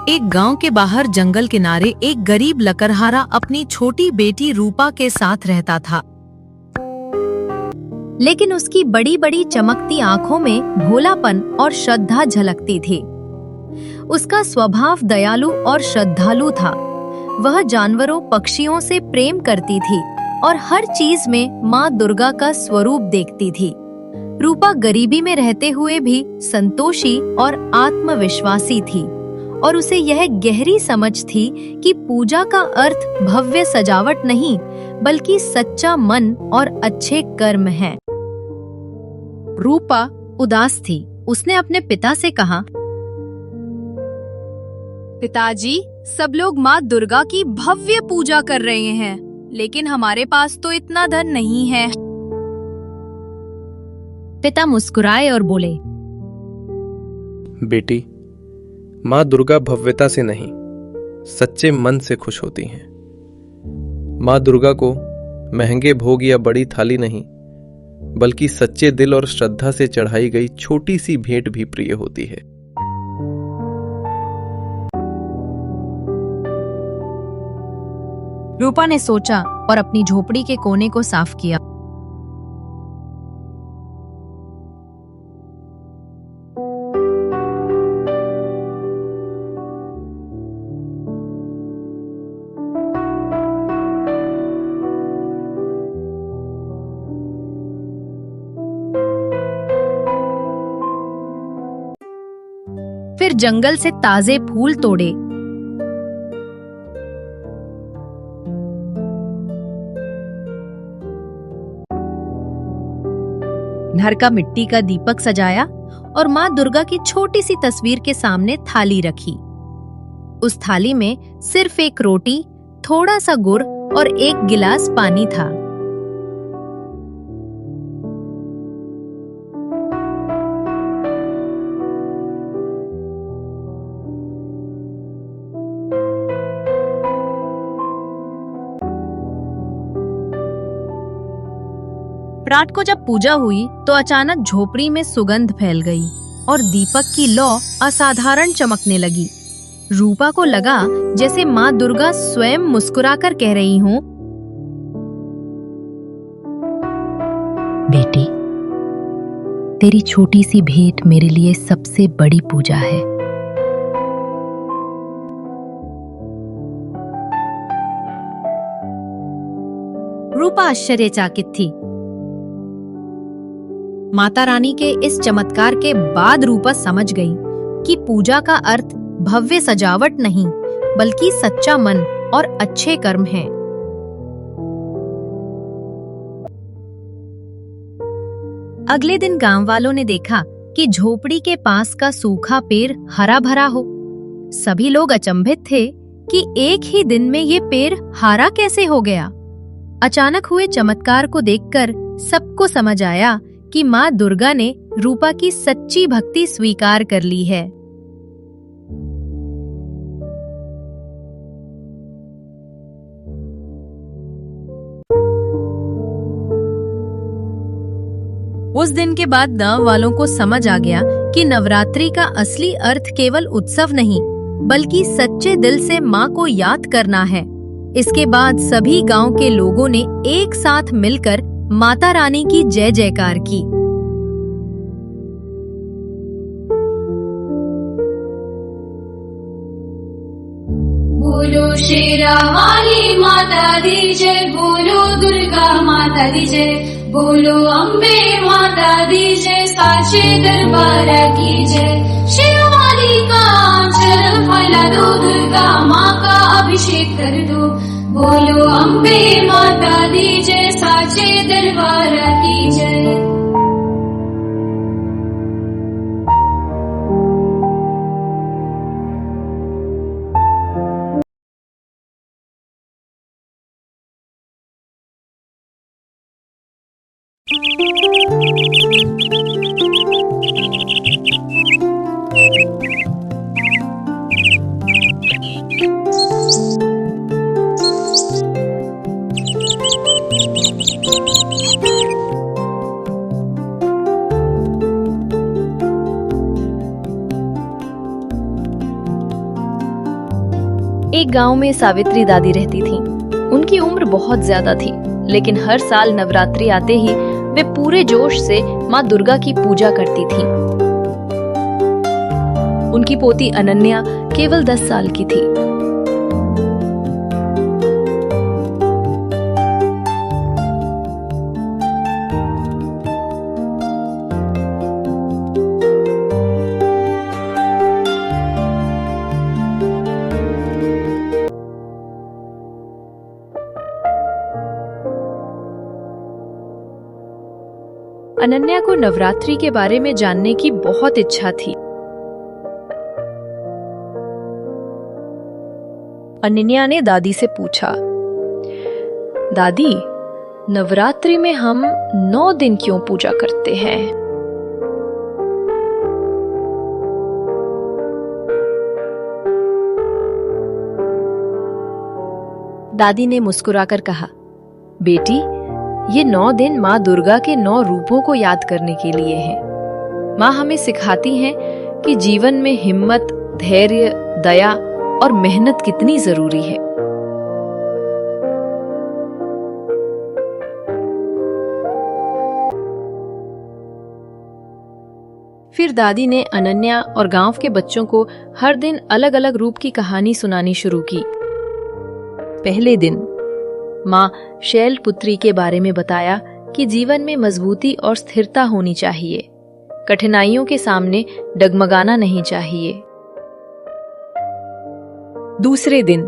एक गांव के बाहर जंगल किनारे एक गरीब लकड़हारा अपनी छोटी बेटी रूपा के साथ रहता था। लेकिन उसकी बड़ी बड़ी चमकती आंखों में भोलापन और श्रद्धा झलकती थी। उसका स्वभाव दयालु और श्रद्धालु था। वह जानवरों पक्षियों से प्रेम करती थी और हर चीज में माँ दुर्गा का स्वरूप देखती थी। रूपा गरीबी में रहते हुए भी संतोषी और आत्मविश्वासी थी और उसे यह गहरी समझ थी कि पूजा का अर्थ भव्य सजावट नहीं बल्कि सच्चा मन और अच्छे कर्म हैं। रूपा उदास थी। उसने अपने पिता से कहा, पिताजी, सब लोग माँ दुर्गा की भव्य पूजा कर रहे हैं, लेकिन हमारे पास तो इतना धन नहीं है। पिता मुस्कुराए और बोले, बेटी, माँ दुर्गा भव्यता से नहीं, सच्चे मन से खुश होती हैं। माँ दुर्गा को महंगे भोग या बड़ी थाली नहीं, बल्कि सच्चे दिल और श्रद्धा से चढ़ाई गई छोटी सी भेंट भी प्रिय होती है। रूपा ने सोचा और अपनी झोपड़ी के कोने को साफ किया। फिर जंगल से ताजे फूल तोड़े, घर का मिट्टी का दीपक सजाया और माँ दुर्गा की छोटी सी तस्वीर के सामने थाली रखी। उस थाली में सिर्फ एक रोटी, थोड़ा सा गुड़ और एक गिलास पानी था। रात को जब पूजा हुई तो अचानक झोपड़ी में सुगंध फैल गई और दीपक की लौ असाधारण चमकने लगी। रूपा को लगा जैसे माँ दुर्गा स्वयं मुस्कुराकर कह रही हूँ, बेटी, तेरी छोटी सी भेंट मेरे लिए सबसे बड़ी पूजा है। रूपा आश्चर्यचकित थी। माता रानी के इस चमत्कार के बाद रूपा समझ गई कि पूजा का अर्थ भव्य सजावट नहीं बल्कि सच्चा मन और अच्छे कर्म हैं। अगले दिन गांव वालों ने देखा कि झोपड़ी के पास का सूखा पेड़ हरा भरा हो। सभी लोग अचंभित थे कि एक ही दिन में ये पेड़ हरा कैसे हो गया। अचानक हुए चमत्कार को देखकर सबको समझ आया कि माँ दुर्गा ने रूपा की सच्ची भक्ति स्वीकार कर ली है। उस दिन के बाद गांव वालों को समझ आ गया कि नवरात्रि का असली अर्थ केवल उत्सव नहीं बल्कि सच्चे दिल से माँ को याद करना है। इसके बाद सभी गांव के लोगों ने एक साथ मिलकर माता रानी की जय जयकार की। बोलो शेरा वाली माता दी जय, बोलो दुर्गा माता दी जय, बोलो अम्बे माता दी जय, साचे दरबार की जय। शेरा वाली का चरण फैला दो, दुर्गा माँ का अभिषेक कर दो। बोलो अम्बे माता दी जय, साचे दरबार की जय। एक गांव में सावित्री दादी रहती थीं। उनकी उम्र बहुत ज्यादा थी, लेकिन हर साल नवरात्रि आते ही वे पूरे जोश से माँ दुर्गा की पूजा करती थीं। उनकी पोती अनन्या केवल 10 साल की थी। अनन्या को नवरात्रि के बारे में जानने की बहुत इच्छा थी। अनन्या ने दादी से पूछा, दादी, नवरात्रि में हम 9 दिन क्यों पूजा करते हैं? दादी ने मुस्कुराकर कहा, बेटी, ये 9 दिन माँ दुर्गा के 9 रूपों को याद करने के लिए हैं। माँ हमें सिखाती हैं कि जीवन में हिम्मत, धैर्य, दया और मेहनत कितनी जरूरी है। फिर दादी ने अनन्या और गांव के बच्चों को हर दिन अलग अलग रूप की कहानी सुनानी शुरू की। पहले दिन माँ शैलपुत्री के बारे में बताया कि जीवन में मजबूती और स्थिरता होनी चाहिए, कठिनाइयों के सामने डगमगाना नहीं चाहिए। दूसरे दिन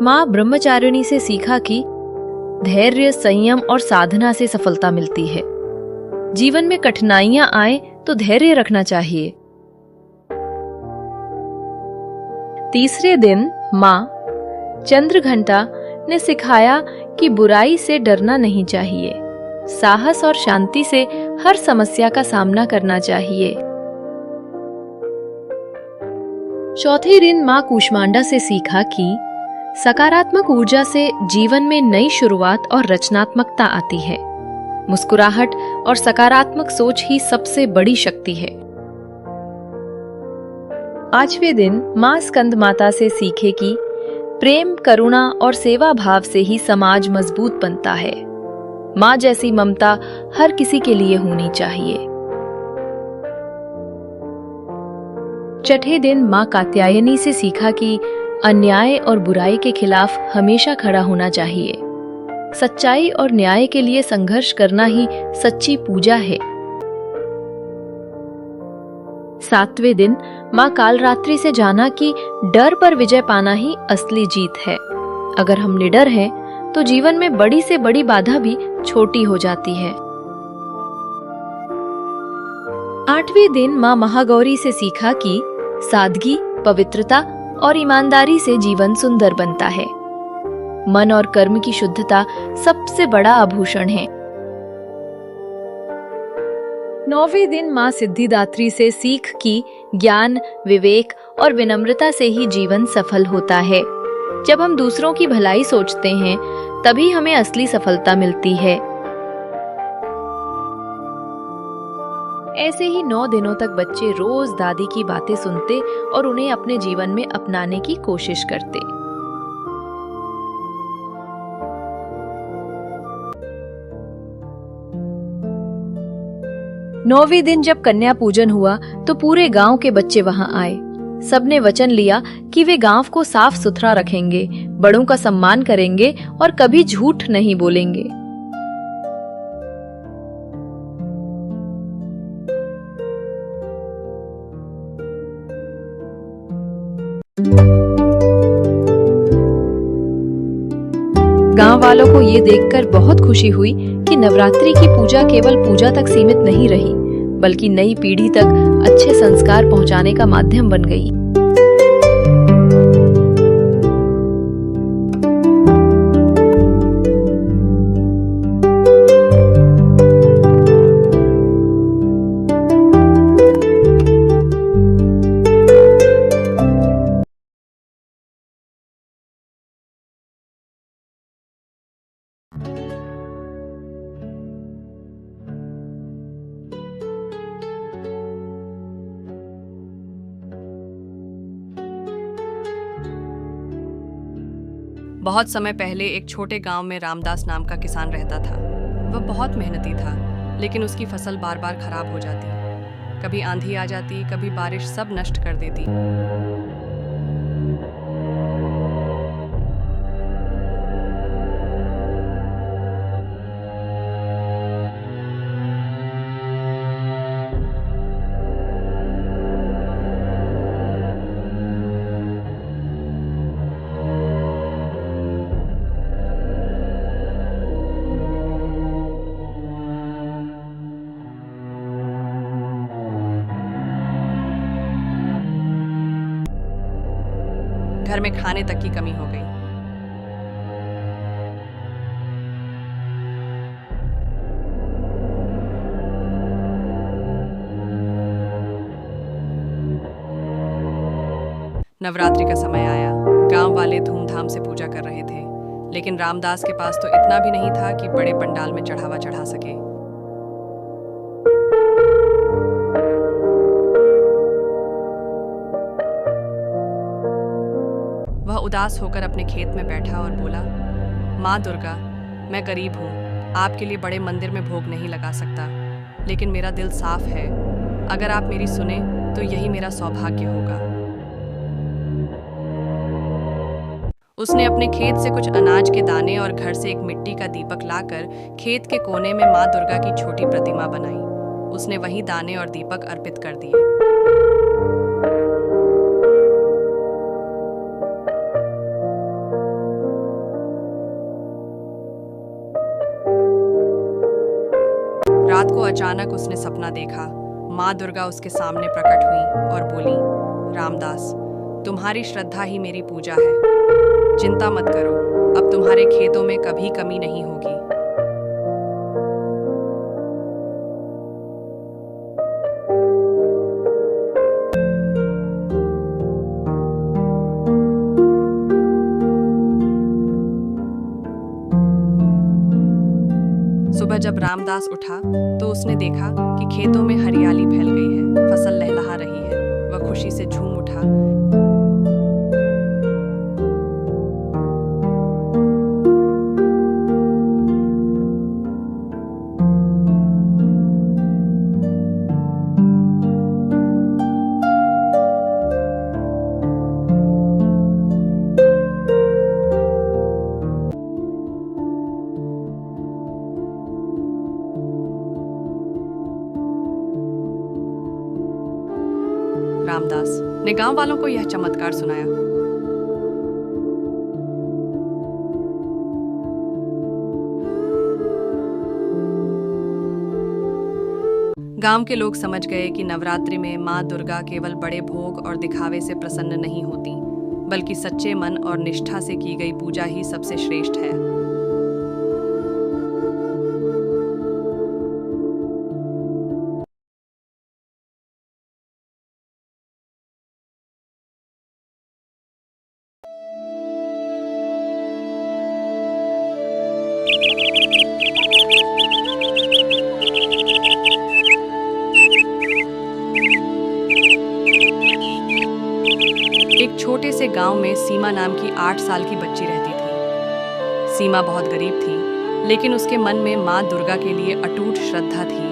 माँ ब्रह्मचारिणी से सीखा कि धैर्य, संयम और साधना से सफलता मिलती है। जीवन में कठिनाइयां आए तो धैर्य रखना चाहिए। तीसरे दिन माँ चंद्रघंटा ने सिखाया कि बुराई से डरना नहीं चाहिए, साहस और शांति से हर समस्या का सामना करना चाहिए। चौथे दिन माँ कूष्मांडा से सीखा कि सकारात्मक ऊर्जा से जीवन में नई शुरुआत और रचनात्मकता आती है। मुस्कुराहट और सकारात्मक सोच ही सबसे बड़ी शक्ति है। 8वें दिन माँ स्कंद माता से सीखे कि प्रेम, करुणा और सेवा भाव से ही समाज मजबूत बनता है। माँ जैसी ममता हर किसी के लिए होनी चाहिए। छठे दिन माँ कात्यायनी से सीखा कि अन्याय और बुराई के खिलाफ हमेशा खड़ा होना चाहिए। सच्चाई और न्याय के लिए संघर्ष करना ही सच्ची पूजा है। 7वें दिन माँ कालरात्रि से जाना कि डर पर विजय पाना ही असली जीत है। अगर हम निडर हैं, तो जीवन में बड़ी से बड़ी बाधा भी छोटी हो जाती है। 8वें दिन माँ महागौरी से सीखा कि सादगी, पवित्रता और ईमानदारी से जीवन सुंदर बनता है। मन और कर्म की शुद्धता सबसे बड़ा आभूषण है। 9वें दिन माँ सिद्धिदात्री से सीख की ज्ञान, विवेक और विनम्रता से ही जीवन सफल होता है। जब हम दूसरों की भलाई सोचते हैं, तभी हमें असली सफलता मिलती है। ऐसे ही 9 दिनों तक बच्चे रोज दादी की बातें सुनते और उन्हें अपने जीवन में अपनाने की कोशिश करते। नौवें दिन जब कन्या पूजन हुआ तो पूरे गांव के बच्चे वहां आए। सबने वचन लिया कि वे गांव को साफ सुथरा रखेंगे, बड़ों का सम्मान करेंगे और कभी झूठ नहीं बोलेंगे। गांव वालों को ये देखकर बहुत खुशी हुई कि नवरात्रि की पूजा केवल पूजा तक सीमित नहीं रही, बल्कि नई पीढ़ी तक अच्छे संस्कार पहुंचाने का माध्यम बन गई। बहुत समय पहले एक छोटे गांव में रामदास नाम का किसान रहता था। वह बहुत मेहनती था, लेकिन उसकी फसल बार बार खराब हो जाती। कभी आंधी आ जाती, कभी बारिश सब नष्ट कर देती। घर में खाने तक की कमी हो गई। नवरात्रि का समय आया। गांव वाले धूमधाम से पूजा कर रहे थे, लेकिन रामदास के पास तो इतना भी नहीं था कि बड़े पंडाल में चढ़ावा चढ़ा सके। वह उदास होकर अपने खेत में बैठा और बोला, माँ दुर्गा, मैं गरीब हूँ, आपके लिए बड़े मंदिर में भोग नहीं लगा सकता, लेकिन मेरा दिल साफ है। अगर आप मेरी सुने तो यही मेरा सौभाग्य होगा। उसने अपने खेत से कुछ अनाज के दाने और घर से एक मिट्टी का दीपक लाकर खेत के कोने में माँ दुर्गा की छोटी प्रतिमा बनाई। उसने वही दाने और दीपक अर्पित कर दिए। रात को अचानक उसने सपना देखा। माँ दुर्गा उसके सामने प्रकट हुई और बोली, रामदास, तुम्हारी श्रद्धा ही मेरी पूजा है। चिंता मत करो, अब तुम्हारे खेतों में कभी कमी नहीं होगी। सुबह जब रामदास उठा तो उसने देखा कि खेतों में हरियाली फैल गई है, फसल लहलहा रही है। वह खुशी से झूम उठा। रामदास ने गांव वालों को यह चमत्कार सुनाया। गांव के लोग समझ गए कि नवरात्रि में माँ दुर्गा केवल बड़े भोग और दिखावे से प्रसन्न नहीं होती, बल्कि सच्चे मन और निष्ठा से की गई पूजा ही सबसे श्रेष्ठ है। एक छोटे से गांव में सीमा नाम की 8 साल की बच्ची रहती थी। सीमा बहुत गरीब थी, लेकिन उसके मन में माँ दुर्गा के लिए अटूट श्रद्धा थी।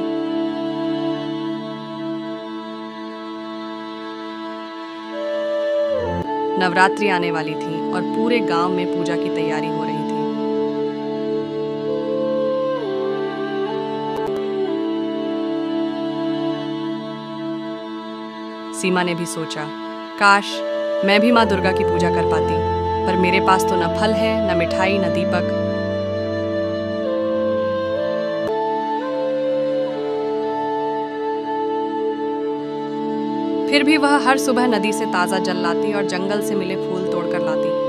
नवरात्रि आने वाली थी और पूरे गांव में पूजा की तैयारी हो रही थी। सीमा ने भी सोचा, काश मैं भी माँ दुर्गा की पूजा कर पाती, पर मेरे पास तो न फल है, न मिठाई, न दीपक। फिर भी वह हर सुबह नदी से ताजा जल लाती और जंगल से मिले फूल तोड़कर लाती।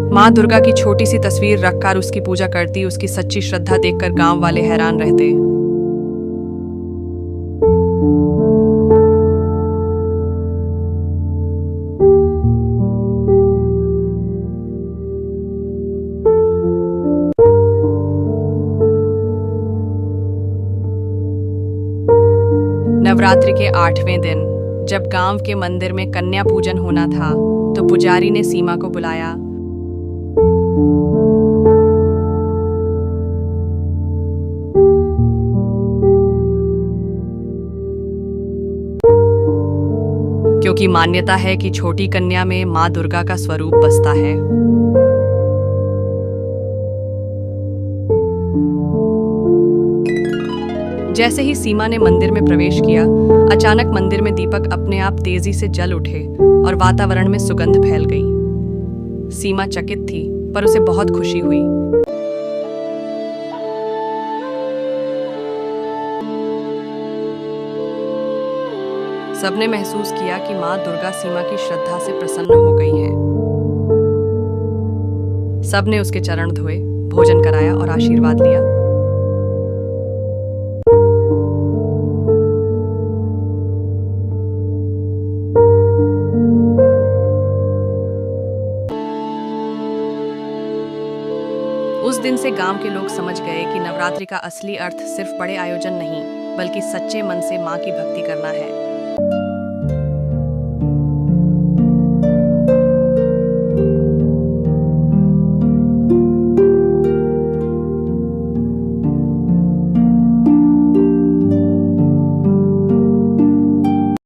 माँ दुर्गा की छोटी सी तस्वीर रखकर उसकी पूजा करती। उसकी सच्ची श्रद्धा देखकर गांव वाले हैरान रहते। नवरात्रि के 8वें दिन जब गांव के मंदिर में कन्या पूजन होना था तो पुजारी ने सीमा को बुलाया। क्योंकि मान्यता है कि छोटी कन्या में मां दुर्गा का स्वरूप बसता है। जैसे ही सीमा ने मंदिर में प्रवेश किया, अचानक मंदिर में दीपक अपने आप तेजी से जल उठे और वातावरण में सुगंध फैल गई। सीमा चकित थी, पर उसे बहुत खुशी हुई। सबने महसूस किया कि मां दुर्गा सीमा की श्रद्धा से प्रसन्न हो गई है। सबने उसके चरण धोए, भोजन कराया और आशीर्वाद लिया। उस दिन से गांव के लोग समझ गए कि नवरात्रि का असली अर्थ सिर्फ बड़े आयोजन नहीं, बल्कि सच्चे मन से मां की भक्ति करना है।